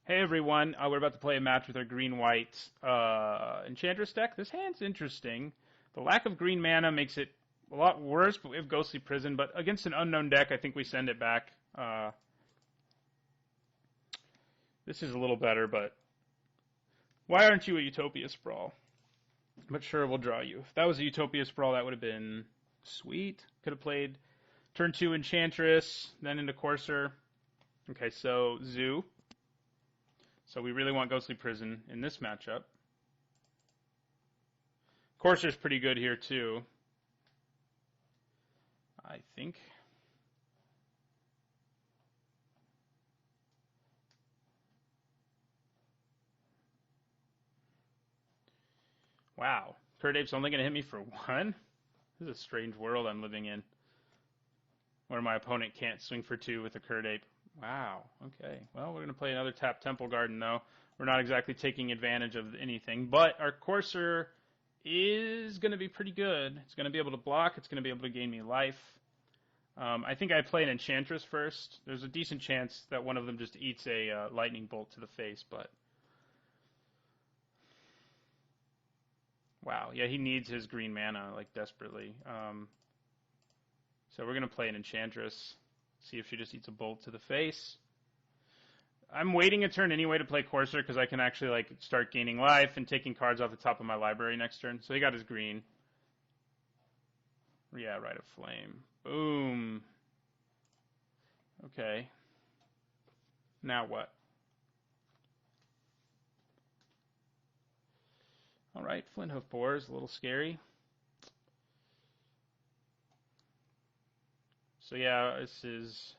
Hey everyone, we're about to play a match with our green-white Enchantress deck. This hand's interesting. The lack of green mana makes it a lot worse, but we have Ghostly Prison. But against an unknown deck, I think we send it back. This is a little better, but why aren't you a Utopia Sprawl? But sure, we'll draw you. If that was a Utopia Sprawl, that would have been sweet. Could have played turn 2 Enchantress, then into Courser. Okay, so Zoo. So we really want Ghostly Prison in this matchup. Courser's pretty good here too, I think. Wow, Curdape's only going to hit me for one? This is a strange world I'm living in, where my opponent can't swing for two with a Curdape. Wow, okay. Well, we're going to play another tap Temple Garden, though. We're not exactly taking advantage of anything, but our Courser is going to be pretty good. It's going to be able to block. It's going to be able to gain me life. I think I play an Enchantress first. There's a decent chance that one of them just eats a lightning bolt to the face, but... Wow, yeah, he needs his green mana, like, desperately. So we're going to play an Enchantress. See if she just eats a bolt to the face. I'm waiting a turn anyway to play Courser because I can actually like start gaining life and taking cards off the top of my library next turn. So he got his green. Yeah, Rite of Flame. Boom. Okay. Now what? All right, Flinthoof Boar is a little scary. So yeah, this is...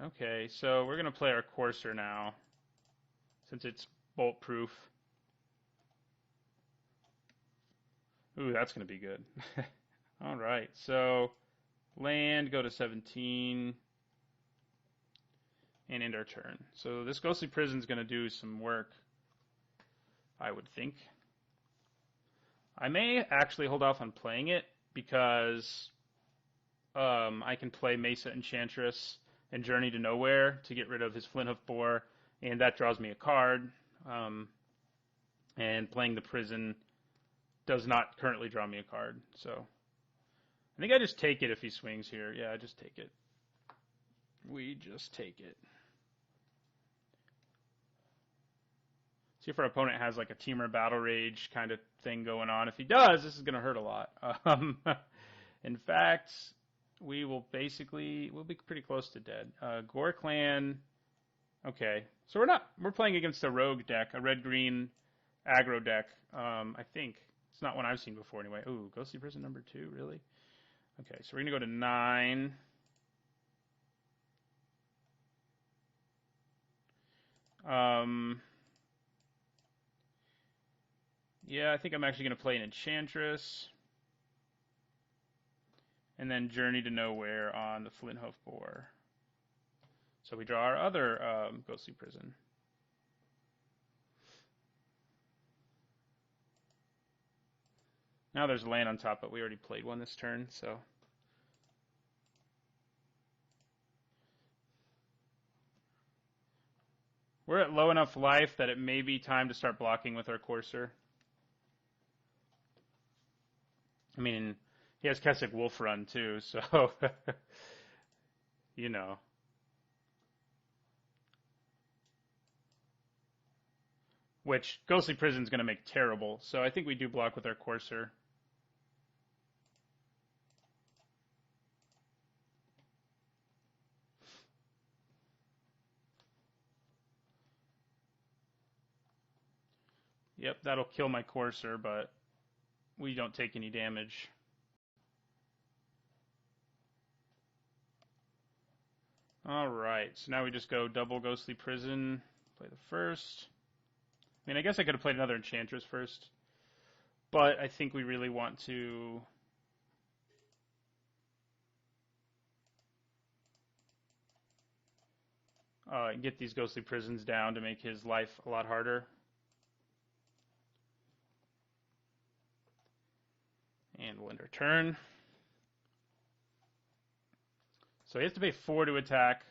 Okay, so we're going to play our Courser now, since it's bolt-proof. Ooh, that's going to be good. All right, so land, go to 17, and end our turn. So this Ghostly Prison is going to do some work, I would think. I may actually hold off on playing it, because... I can play Mesa Enchantress and Journey to Nowhere to get rid of his Flinthoof Boar, and that draws me a card. And playing the Prison does not currently draw me a card, so I think I just take it if he swings here. Yeah, I just take it. We just take it. See if our opponent has like a Teamer Battle Rage kind of thing going on. If he does, this is going to hurt a lot. In fact... we'll be pretty close to dead. Gore Clan, okay. So we're playing against a rogue deck, a red-green aggro deck, I think. It's not one I've seen before anyway. Ooh, Ghostly Prison number 2, really? Okay, so we're going to go to 9. Yeah, I think I'm actually going to play an Enchantress. And then Journey to Nowhere on the Flinthoof Boar. So we draw our other Ghostly Prison. Now there's land on top, but we already played one this turn, so... We're at low enough life that it may be time to start blocking with our Courser. I mean... he has Kessig Wolf Run, too, so, you know. Which, Ghostly Prison's going to make terrible, so I think we do block with our Courser. Yep, that'll kill my Courser, but we don't take any damage. Alright, so now we just go double Ghostly Prison, play the first. I mean, I guess I could have played another Enchantress first, but I think we really want to... get these Ghostly Prisons down to make his life a lot harder. And we'll end our turn. So he has to pay 4 to attack.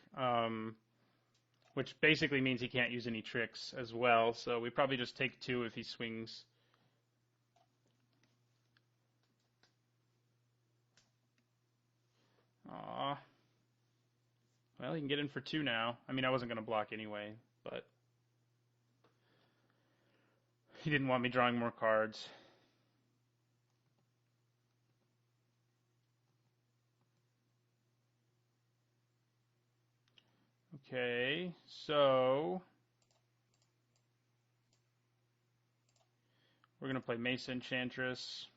which basically means he can't use any tricks as well. So we probably just take 2 if he swings. Aw. Well, he can get in for 2 now. I mean, I wasn't going to block anyway, but he didn't want me drawing more cards. Okay, so we're going to play Mesa Enchantress.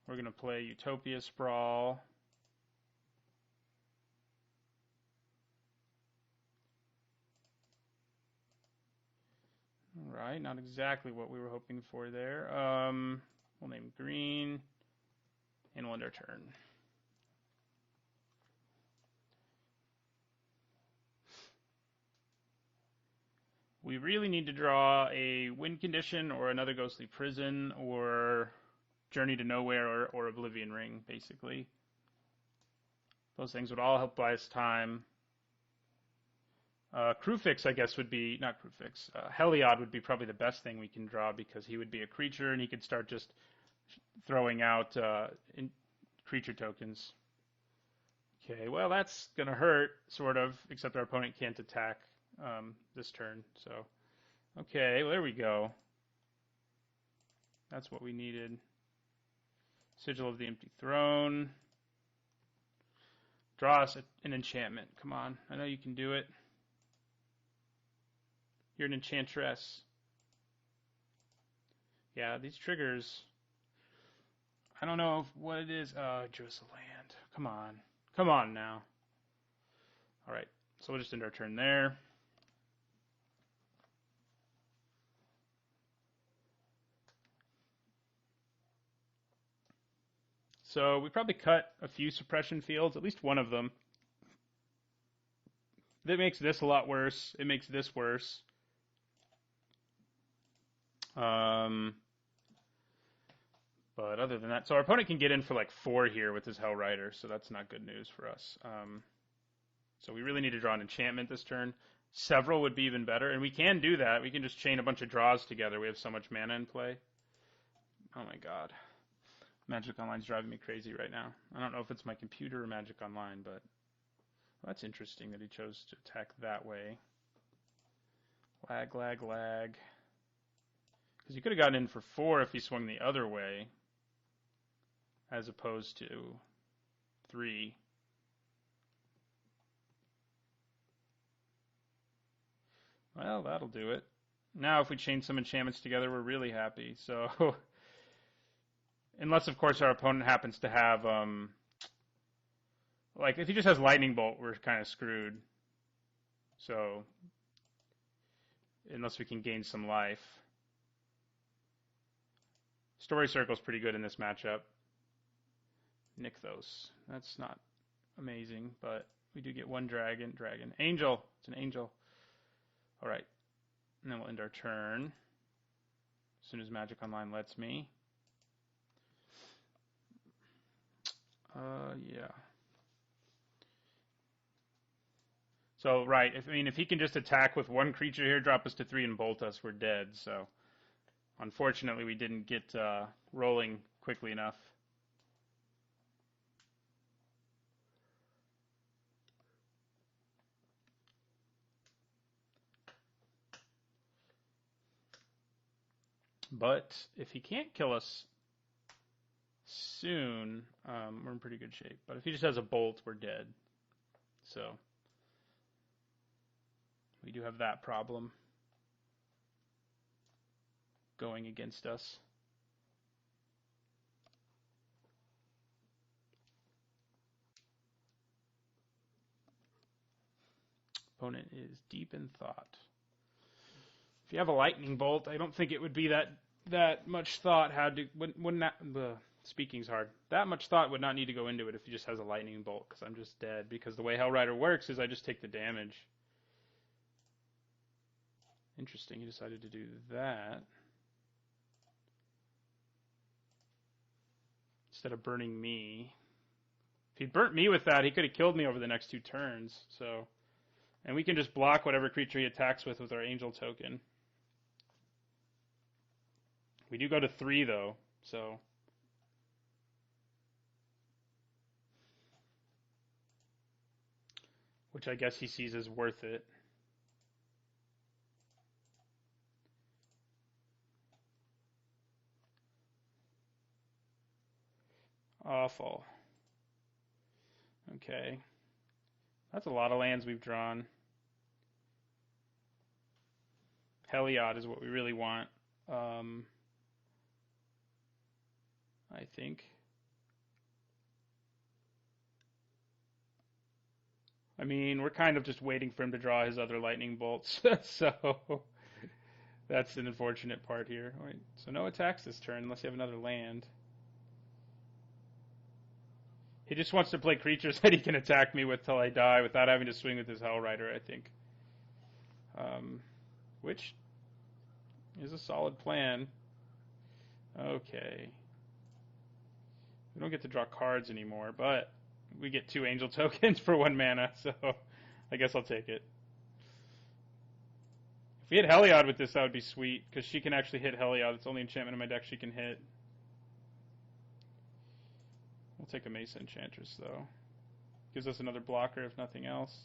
We're going to play Utopia Sprawl. All right, not exactly what we were hoping for there. We'll name green, and we'll end our turn. We really need to draw a win condition or another Ghostly Prison or Journey to Nowhere or Oblivion Ring, basically. Those things would all help buy us time. Crewfix, I guess, would be, not Crewfix, Heliod would be probably the best thing we can draw because he would be a creature and he could start just throwing out creature tokens. Okay, well, that's going to hurt, sort of, except our opponent can't attack this turn. So, okay, well, there we go. That's what we needed. Sigil of the Empty Throne. Draw us an enchantment. Come on, I know you can do it. You're an Enchantress. Yeah, these triggers. I don't know what it is. Oh, it drew us a land. Come on. Come on now. Alright, so we'll just end our turn there. So we probably cut a few suppression fields, at least one of them. That makes this a lot worse. It makes this worse. But other than that, so our opponent can get in for like 4 here with his Hell Rider, so that's not good news for us. So we really need to draw an enchantment this turn. Several would be even better, and we can do that. We can just chain a bunch of draws together. We have so much mana in play. Oh my god. Magic Online's driving me crazy right now. I don't know if it's my computer or Magic Online, but well, that's interesting that he chose to attack that way. Lag, lag, lag. Because he could have gotten in for 4 if he swung the other way, as opposed to 3. Well, that'll do it. Now if we chain some enchantments together, we're really happy. So, unless of course our opponent happens to have, like if he just has Lightning Bolt, we're kind of screwed. So, unless we can gain some life. Story Circle's pretty good in this matchup. Nykthos. That's not amazing, but we do get 1 dragon. Angel. It's an angel. Alright. And then we'll end our turn. As soon as Magic Online lets me. Yeah. So, right. If he can just attack with 1 creature here, drop us to 3 and bolt us, we're dead. So, unfortunately, we didn't get rolling quickly enough. But if he can't kill us soon, we're in pretty good shape. But if he just has a bolt, we're dead. So we do have that problem going against us. Opponent is deep in thought. If you have a lightning bolt, I don't think it would be that much thought wouldn't that, speaking's hard. That much thought would not need to go into it if he just has a lightning bolt, because I'm just dead. Because the way Hell Rider works is I just take the damage. Interesting, he decided to do that. Instead of burning me. If he'd burnt me with that, he could have killed me over the next 2 turns, so... And we can just block whatever creature he attacks with our angel token. We do go to 3, though, so... which I guess he sees as worth it. Awful. Okay. That's a lot of lands we've drawn. Heliod is what we really want, I think. I mean, we're kind of just waiting for him to draw his other lightning bolts, so that's an unfortunate part here. Wait, so no attacks this turn unless you have another land. He just wants to play creatures that he can attack me with till I die without having to swing with his Hellrider, I think. Which is a solid plan. Okay. We don't get to draw cards anymore, but we get 2 angel tokens for 1 mana, so I guess I'll take it. If we hit Heliod with this, that would be sweet, because she can actually hit Heliod. It's the only enchantment in my deck she can hit. We'll take a Mesa Enchantress, though. Gives us another blocker, if nothing else.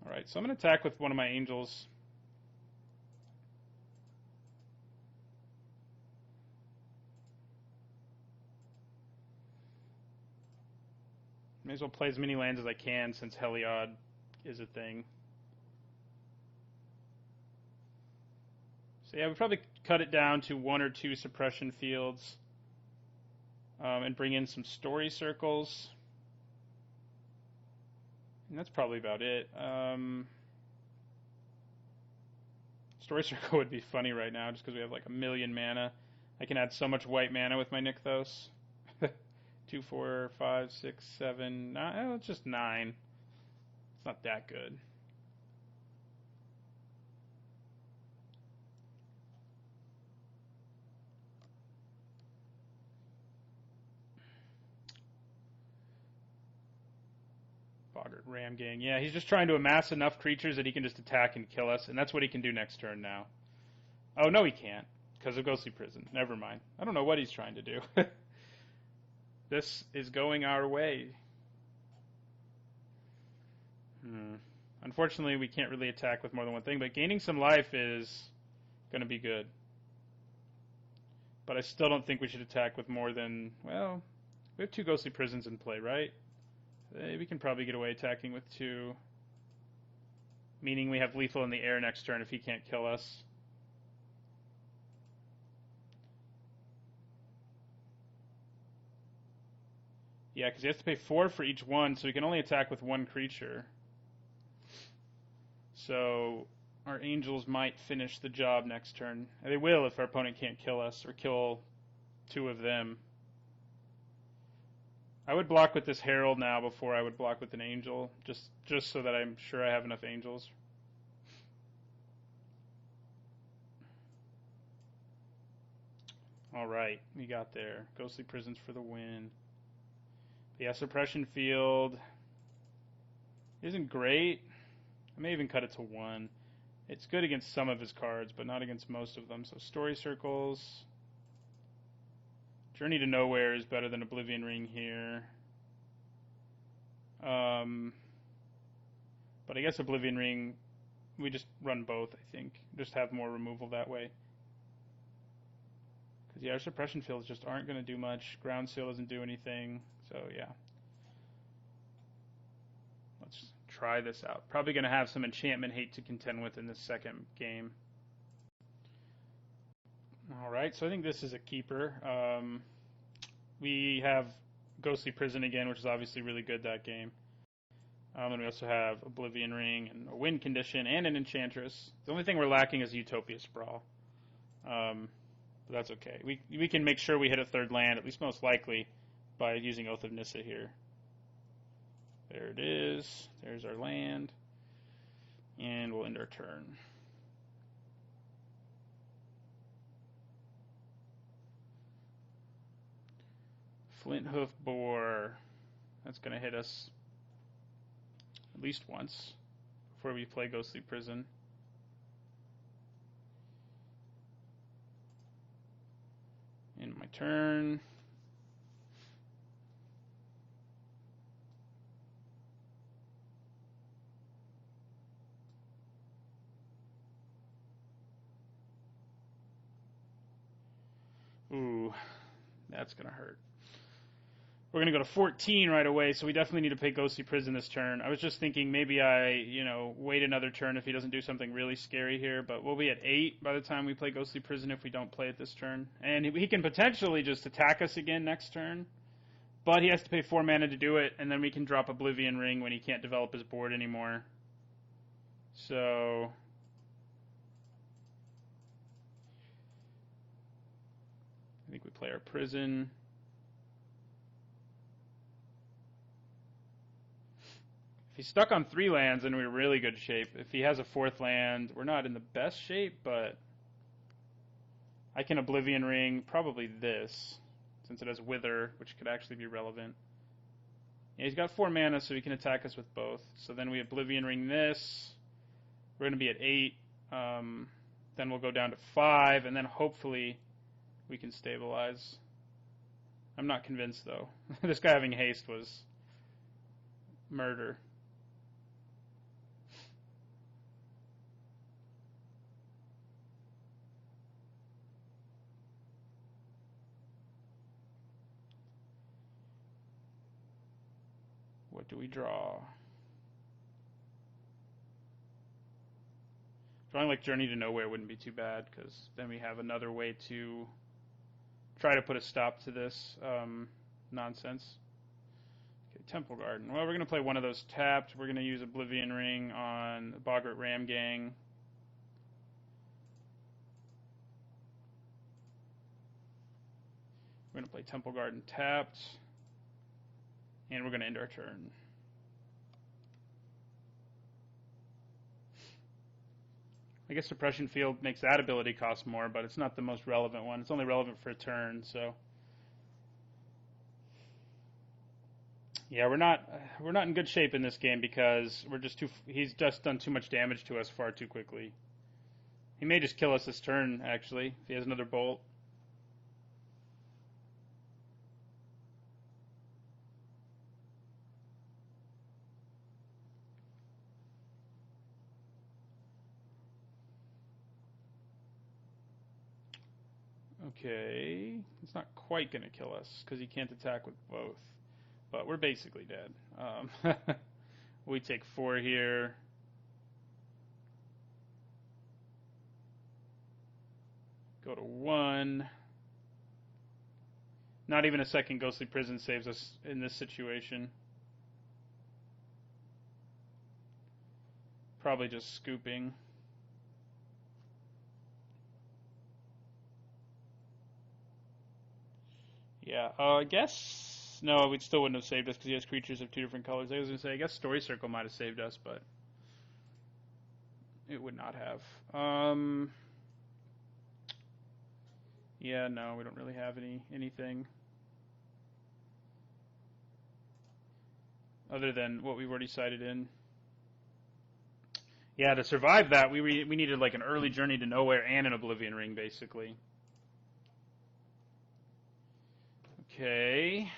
Alright, so I'm going to attack with one of my angels. May as well play as many lands as I can since Heliod is a thing. So yeah, we probably cut it down to 1 or 2 suppression fields and bring in some story circles. And that's probably about it. Story circle would be funny right now just because we have like 1,000,000 mana. I can add so much white mana with my Nykthos. 2, 4, 5, 6, 7, 9. Oh, it's just 9. It's not that good. Boggart Ram Gang. Yeah, he's just trying to amass enough creatures that he can just attack and kill us, and that's what he can do next turn now. Oh, no, he can't, because of Ghostly Prison. Never mind. I don't know what he's trying to do. This is going our way. Unfortunately, we can't really attack with more than one thing, but gaining some life is going to be good. But I still don't think we should attack with more than, well, we have 2 Ghostly Prisons in play, right? We can probably get away attacking with 2. Meaning we have lethal in the air next turn if he can't kill us. Yeah, because he has to pay 4 for each one, so he can only attack with 1 creature. So our angels might finish the job next turn. They will if our opponent can't kill us or kill 2 of them. I would block with this Herald now before I would block with an angel, just so that I'm sure I have enough angels. Alright, we got there. Ghostly Prisons for the win. But yeah, Suppression Field isn't great. I may even cut it to 1. It's good against some of his cards, but not against most of them. So Story Circles. Journey to Nowhere is better than Oblivion Ring here. But I guess Oblivion Ring, we just run both, I think. Just have more removal that way. Because, yeah, our suppression fields just aren't going to do much. Ground Seal doesn't do anything. So, yeah. Let's try this out. Probably going to have some enchantment hate to contend with in this second game. Alright, so I think this is a keeper. We have Ghostly Prison again, which is obviously really good that game. And we also have Oblivion Ring and a win condition and an Enchantress. The only thing we're lacking is Utopia Sprawl. But that's okay. We can make sure we hit a 3rd land, at least most likely, by using Oath of Nissa here. There it is. There's our land. And we'll end our turn. Flint Hoof Boar. That's going to hit us at least once before we play Ghostly Prison. In my turn. Ooh, that's going to hurt. We're going to go to 14 right away, so we definitely need to pay Ghostly Prison this turn. I was just thinking maybe I, wait another turn if he doesn't do something really scary here, but we'll be at 8 by the time we play Ghostly Prison if we don't play it this turn. And he can potentially just attack us again next turn, but he has to pay 4 mana to do it, and then we can drop Oblivion Ring when he can't develop his board anymore. So I think we play our Prison. If he's stuck on 3 lands, then we're in really good shape. If he has a 4th land, we're not in the best shape, but I can Oblivion Ring probably this, since it has Wither, which could actually be relevant. Yeah, he's got 4 mana, so he can attack us with both. So then we Oblivion Ring this. We're going to be at 8. Then we'll go down to 5, and then hopefully we can stabilize. I'm not convinced, though. This guy having haste was murder. What do we draw? Drawing like Journey to Nowhere wouldn't be too bad, because then we have another way to try to put a stop to this nonsense. Okay, Temple Garden. Well, we're going to play one of those tapped. We're going to use Oblivion Ring on Boggart Ram Gang. We're going to play Temple Garden tapped. And we're going to end our turn. I guess Suppression Field makes that ability cost more, but it's not the most relevant one. It's only relevant for a turn, so yeah, we're not in good shape in this game because he's just done too much damage to us far too quickly. He may just kill us this turn, actually, if he has another bolt. Okay, it's not quite going to kill us because he can't attack with both, but we're basically dead. We take 4 here. Go to 1. Not even a second Ghostly Prison saves us in this situation. Probably just scooping. Yeah, I guess... No, we still wouldn't have saved us because he has creatures of 2 different colors. I was going to say, I guess Story Circle might have saved us, but it would not have. Yeah, no, we don't really have anything other than what we've already cited in. Yeah, to survive that, we needed like an early Journey to Nowhere and an Oblivion Ring, basically. Okay.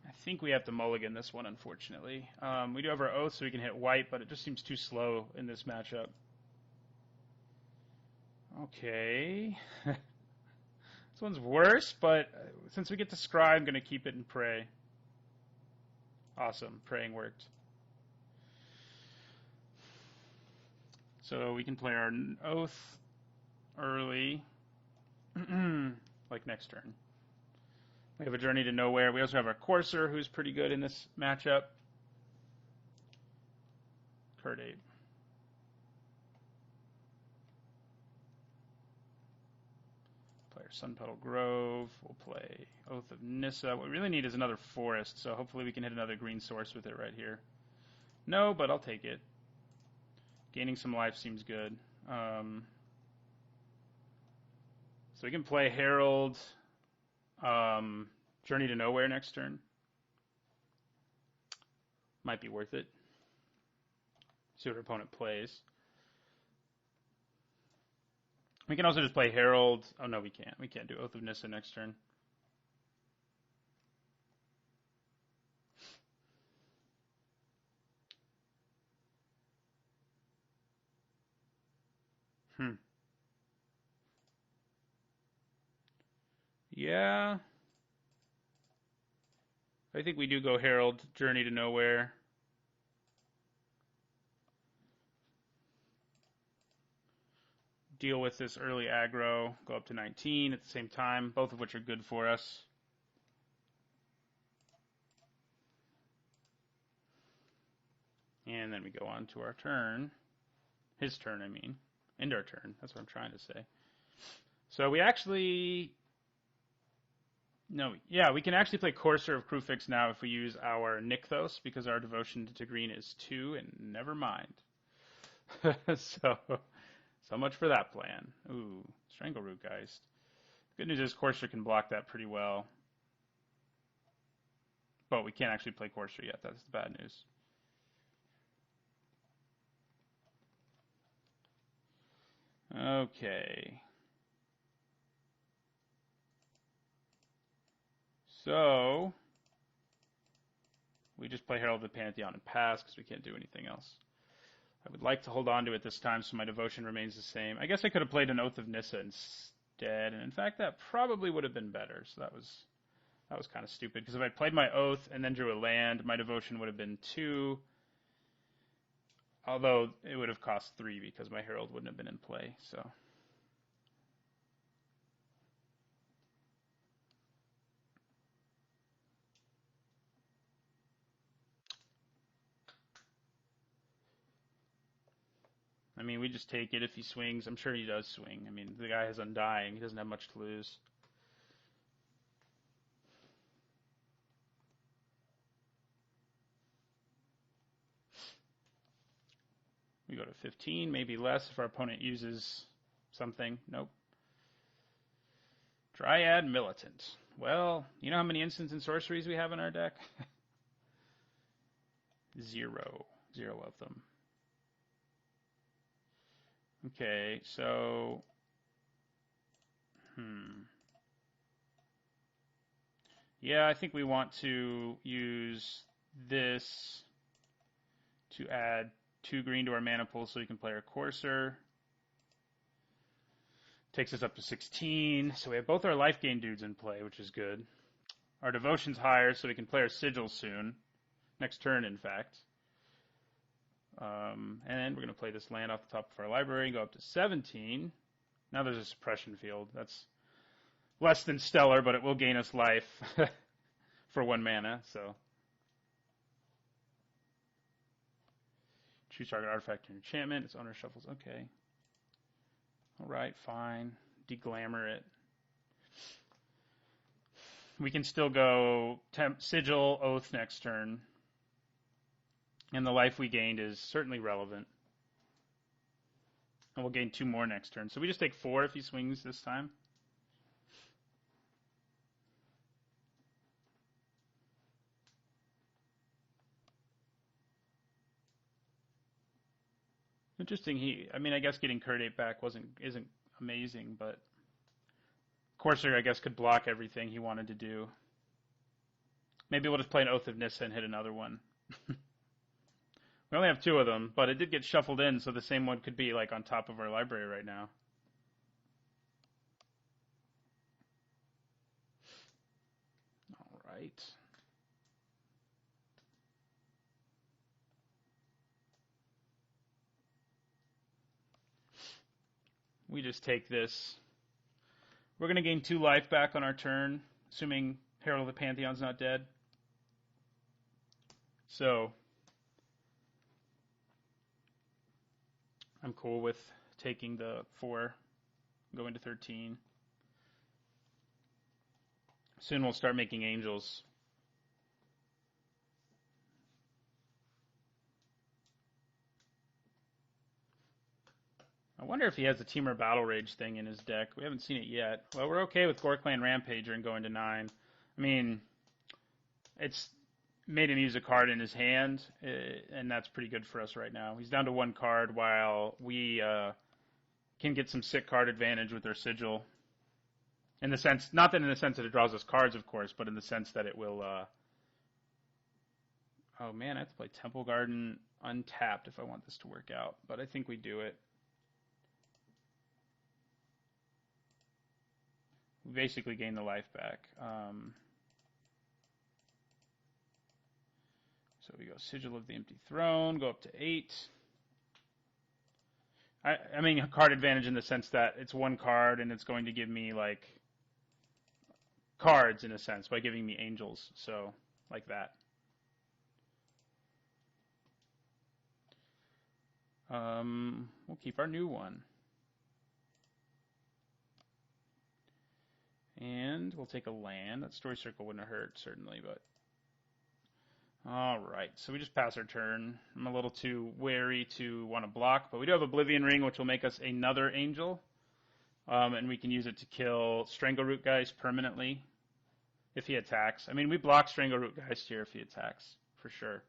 I think we have to mulligan this one, unfortunately. We do have our Oath, so we can hit white, but it just seems too slow in this matchup. Okay. This one's worse, but since we get to Scry, I'm going to keep it and pray. Awesome. Praying worked. So we can play our Oath early, like next turn. We have a Journey to Nowhere. We also have our Courser, who's pretty good in this matchup. Card 8. Play our Sunpetal Grove. We'll play Oath of Nissa. What we really need is another Forest, so hopefully we can hit another green source with it right here. No, but I'll take it. Gaining some life seems good. So we can play Herald, Journey to Nowhere next turn. Might be worth it. See what our opponent plays. We can also just play Herald. Oh, no, we can't. We can't do Oath of Nissa next turn. Yeah. I think we do go Herald, Journey to Nowhere. Deal with this early aggro, go up to 19 at the same time, both of which are good for us. And then we go on to our turn. His turn, I mean. End our turn. That's what I'm trying to say. So we actually... No, yeah, we can actually play Courser of Kruphix now if we use our Nykthos, because our devotion to green is 2, and never mind. So much for that plan. Ooh, Strangleroot Geist. Good news is Courser can block that pretty well. But we can't actually play Courser yet. That's the bad news. Okay. So, we just play Herald of the Pantheon and pass because we can't do anything else. I would like to hold on to it this time so my devotion remains the same. I guess I could have played an Oath of Nissa instead, and in fact that probably would have been better. So that was kind of stupid, because if I played my Oath and then drew a land, my devotion would have been 2. Although it would have cost 3 because my Herald wouldn't have been in play. So I mean, we just take it if he swings. I'm sure he does swing. I mean, the guy has Undying. He doesn't have much to lose. We go to 15, maybe less if our opponent uses something. Nope. Dryad Militant. Well, you know how many instants and sorceries we have in our deck? 0. 0 of them. Okay, so... Yeah, I think we want to use this to add 2 green to our mana pool so we can play our Courser. Takes us up to 16, so we have both our life gain dudes in play, which is good. Our devotion's higher, so we can play our Sigil soon. Next turn, in fact. And we're going to play this land off the top of our library and go up to 17. Now there's a suppression field. That's less than stellar, but it will gain us life for 1 mana, so... Choose target artifact or enchantment. Its owner shuffles. Okay. Alright, fine. Deglamour it. We can still go Sigil, Oath next turn. And the life we gained is certainly relevant. And we'll gain 2 more next turn. So we just take 4 if he swings this time. Interesting. I guess getting Curdape back isn't amazing, but Courser, I guess, could block everything he wanted to do. Maybe we'll just play an Oath of Nissa and hit another one. We only have 2 of them, but it did get shuffled in, so the same one could be like on top of our library right now. All right. We just take this. We're going to gain 2 life back on our turn, assuming Herald of the Pantheon's not dead. So I'm cool with taking the 4, going to 13. Soon we'll start making angels. I wonder if he has the Temur Battle Rage thing in his deck. We haven't seen it yet. Well, we're okay with Gorkland Rampager and going to 9. I mean, it's made him use a card in his hand, and that's pretty good for us right now. He's down to 1 card while we can get some sick card advantage with our sigil. In the sense, not that in the sense that it draws us cards, of course, but in the sense that it will. Oh man, I have to play Temple Garden untapped if I want this to work out, but I think we do it. We basically gain the life back. So we go Sigil of the Empty Throne, go up to 8. I mean, card advantage in the sense that it's 1 card and it's going to give me, like, cards in a sense by giving me angels. So, like that. We'll keep our new one. And we'll take a land. That Story Circle wouldn't have hurt, certainly, but... Alright, so we just pass our turn. I'm a little too wary to want to block, but we do have Oblivion Ring, which will make us another angel. And we can use it to kill Strangleroot Geist permanently if he attacks. I mean, we block Strangleroot Geist here if he attacks, for sure.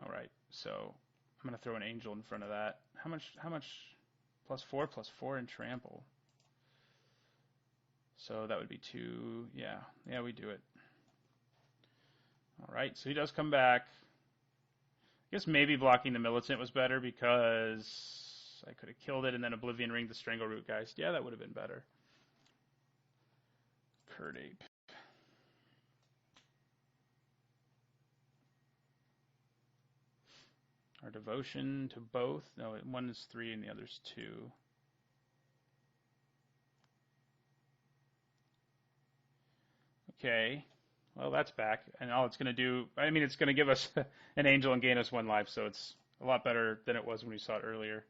Alright, so I'm going to throw an angel in front of that. How much? +4 in trample. So that would be 2. Yeah, we do it. Alright, so he does come back. I guess maybe blocking the Militant was better because I could have killed it and then Oblivion Ring the Strangleroot Geist. Yeah, that would have been better. Curd Ape. Our devotion to both. No, one is 3 and the other's 2. Okay. Well, that's back, and all it's going to do, I mean, it's going to give us an angel and gain us 1 life, so it's a lot better than it was when we saw it earlier.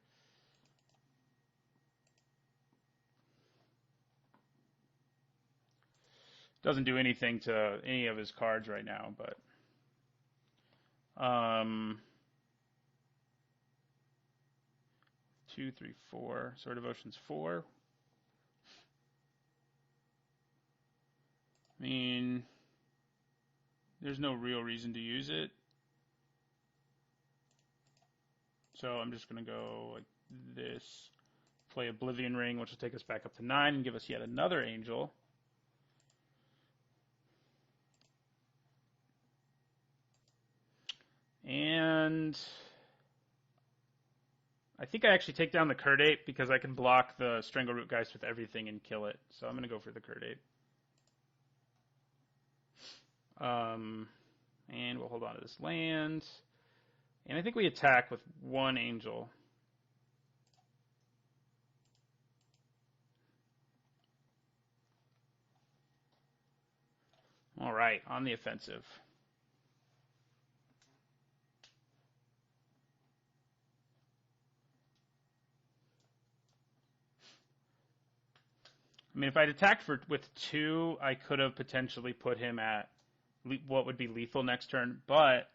Doesn't do anything to any of his cards right now, but... 2, 3, 4. Sword Devotion's 4. I mean... There's no real reason to use it. So I'm just going to go like this. Play Oblivion Ring, which will take us back up to 9 and give us yet another angel. And I think I actually take down the Curd Ape because I can block the Strangleroot Geist with everything and kill it. So I'm going to go for the Curd Ape. And we'll hold on to this land. And I think we attack with 1 angel. Alright, on the offensive. I mean, if I'd attacked with 2, I could have potentially put him at what would be lethal next turn, but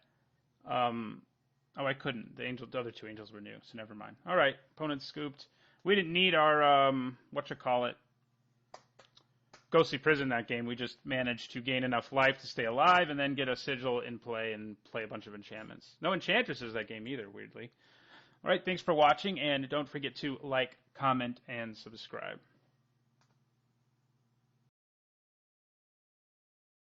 I couldn't. The other 2 angels were new, so never mind. All right, opponent scooped. We didn't need our Ghostly Prison that game. We just managed to gain enough life to stay alive and then get a sigil in play and play a bunch of enchantments. No Enchantresses that game either, weirdly. All right, thanks for watching, and don't forget to like, comment, and subscribe.